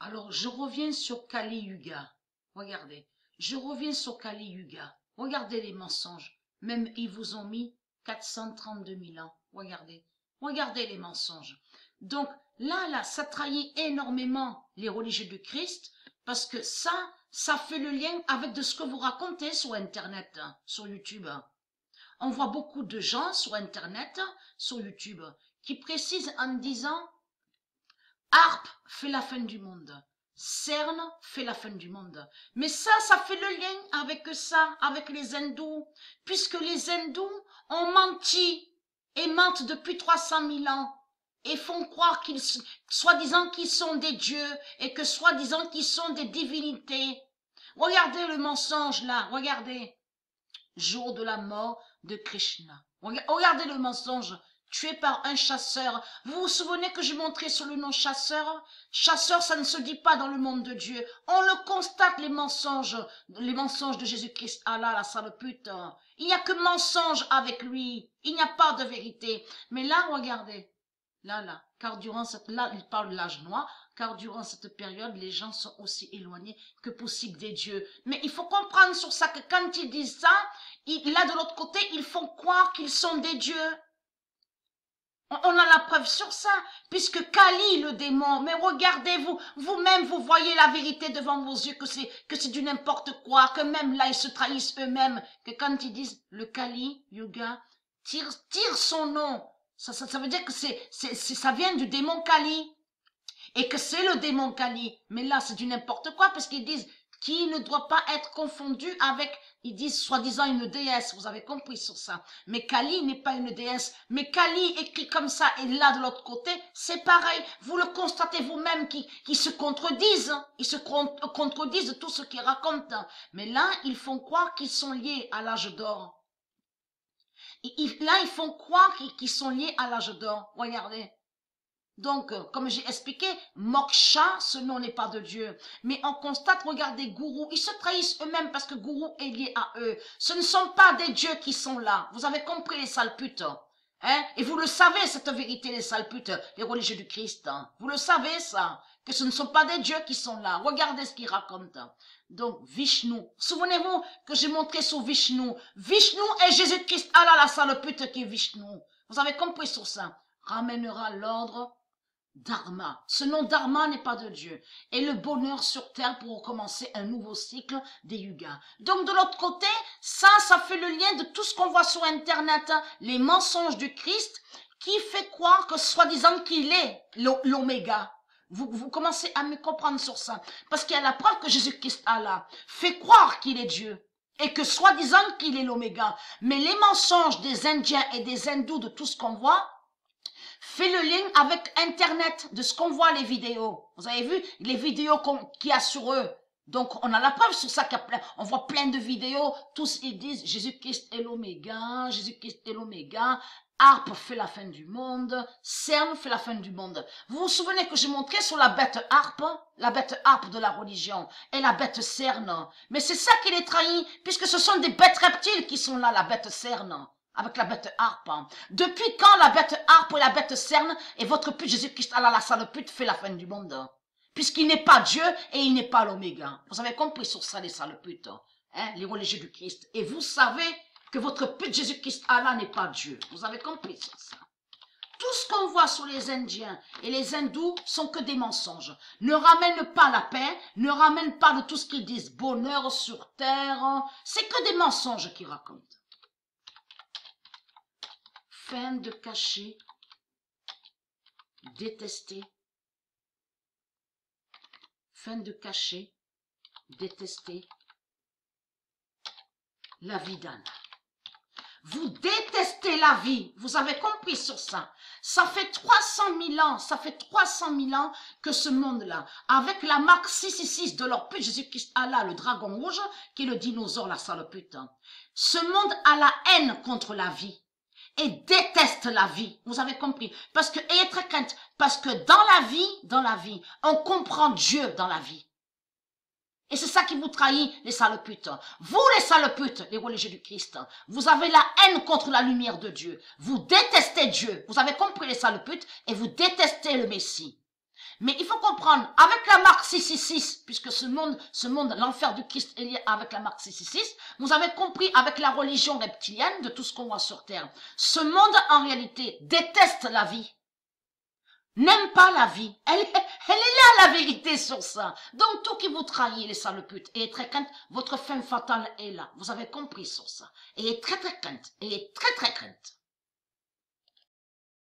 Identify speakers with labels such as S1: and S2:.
S1: Alors, je reviens sur Kali Yuga. Regardez. Je reviens sur Kali Yuga. Regardez les mensonges. Même ils vous ont mis 432 000 ans. Regardez. Regardez les mensonges. Donc, là, ça trahit énormément les religieux du Christ parce que ça fait le lien avec de ce que vous racontez sur Internet, hein, sur YouTube. On voit beaucoup de gens sur Internet, sur YouTube, qui précisent en disant Harpe fait la fin du monde. CERN fait la fin du monde. Mais ça fait le lien avec ça, avec les hindous, puisque les hindous ont menti et mentent depuis 300 000 ans et font croire qu'ils, soi-disant qu'ils sont des dieux et que soi-disant qu'ils sont des divinités. Regardez le mensonge là, regardez. Jour de la mort de Krishna. Regardez le mensonge. Tué par un chasseur. Vous vous souvenez que je montrais sur le nom chasseur? Chasseur, ça ne se dit pas dans le monde de Dieu. On le constate, les mensonges de Jésus-Christ. Allah, la sale pute. Il n'y a que mensonge avec lui. Il n'y a pas de vérité. Mais là, regardez. Là, car là, il parle de l'âge noir, car durant cette période, les gens sont aussi éloignés que possible des dieux. Mais il faut comprendre sur ça que quand ils disent ça, là de l'autre côté, ils font croire qu'ils sont des dieux. On a la preuve sur ça, puisque Kali, le démon, mais regardez-vous, vous-même, vous voyez la vérité devant vos yeux, que c'est du n'importe quoi, que même là, ils se trahissent eux-mêmes, que quand ils disent le Kali, Yuga, tire son nom, ça veut dire que ça vient du démon Kali, et que c'est le démon Kali, mais là, c'est du n'importe quoi, parce qu'ils disent qui ne doit pas être confondu avec, ils disent soi-disant une déesse, vous avez compris sur ça. Mais Kali n'est pas une déesse, mais Kali écrit comme ça, et là de l'autre côté, c'est pareil. Vous le constatez vous-même qui se contredisent, ils se contredisent de tout ce qu'ils racontent. Mais là, ils font croire qu'ils sont liés à l'âge d'or. Là, ils font croire qu'ils sont liés à l'âge d'or. Regardez. Donc, comme j'ai expliqué, Moksha, ce nom n'est pas de Dieu. Mais on constate, regardez, Gourou, ils se trahissent eux-mêmes parce que Gourou est lié à eux. Ce ne sont pas des dieux qui sont là. Vous avez compris, les sales putes. Hein? Et vous le savez, cette vérité, les sales putes, les religieux du Christ. Hein? Vous le savez, ça, que ce ne sont pas des dieux qui sont là. Regardez ce qu'ils racontent. Donc, Vishnu. Souvenez-vous que j'ai montré sur Vishnu. Vishnu est Jésus-Christ. Allah, la sale pute qui est Vishnu. Vous avez compris sur ça. Ramènera l'ordre Dharma. Ce nom Dharma n'est pas de Dieu. Et le bonheur sur terre pour recommencer un nouveau cycle des yugas. Donc de l'autre côté, ça fait le lien de tout ce qu'on voit sur Internet. Les mensonges du Christ qui fait croire que soi-disant qu'il est l'oméga. Vous commencez à me comprendre sur ça. Parce qu'il y a la preuve que Jésus-Christ Allah fait croire qu'il est Dieu. Et que soi-disant qu'il est l'oméga. Mais les mensonges des Indiens et des Hindous de tout ce qu'on voit, fait le lien avec Internet, de ce qu'on voit les vidéos. Vous avez vu les vidéos qu'il y a sur eux. Donc, on a la preuve sur ça. On voit plein de vidéos. Tous, ils disent Jésus-Christ est l'oméga, Jésus-Christ est l'oméga. Harpe fait la fin du monde. CERN fait la fin du monde. Vous vous souvenez que j'ai montré sur la bête harpe de la religion, et la bête CERN. Mais c'est ça qui les trahit, puisque ce sont des bêtes reptiles qui sont là, la bête CERN. Avec la bête harpe. Depuis quand la bête harpe et la bête CERN et votre pute Jésus-Christ, Allah la sale pute, fait la fin du monde? Puisqu'il n'est pas Dieu et il n'est pas l'oméga. Vous avez compris sur ça, les sales putes, hein, les religieux du Christ. Et vous savez que votre pute Jésus-Christ, Allah n'est pas Dieu. Vous avez compris sur ça. Tout ce qu'on voit sur les Indiens et les Hindous sont que des mensonges. Ne ramènent pas la paix, ne ramènent pas de tout ce qu'ils disent bonheur sur terre. C'est que des mensonges qu'ils racontent. Fin de cacher, détester. Fin de cacher, détester la vie d'Anna. Vous détestez la vie, vous avez compris sur ça. Ça fait 300 000 ans, que ce monde-là, avec la marque 666 de leur pute Jésus-Christ Allah, le dragon rouge, qui est le dinosaure, la sale pute. Ce monde a la haine contre la vie. Et déteste la vie, vous avez compris, parce que, ayez très crainte, parce que dans la vie, on comprend Dieu dans la vie. Et c'est ça qui vous trahit, les sales putes. Vous, les sales putes, les religieux du Christ, vous avez la haine contre la lumière de Dieu. Vous détestez Dieu, vous avez compris, les sales putes, et vous détestez le Messie. Mais il faut comprendre, avec la marque 666, puisque ce monde, l'enfer du Christ est lié avec la marque 666, vous avez compris avec la religion reptilienne de tout ce qu'on voit sur Terre. Ce monde, en réalité, déteste la vie. N'aime pas la vie. Elle est là, la vérité sur ça. Donc, tout qui vous trahit, les sales putes, et très crainte, votre fin fatale est là. Vous avez compris sur ça. Et très, très crainte. Et très, très crainte.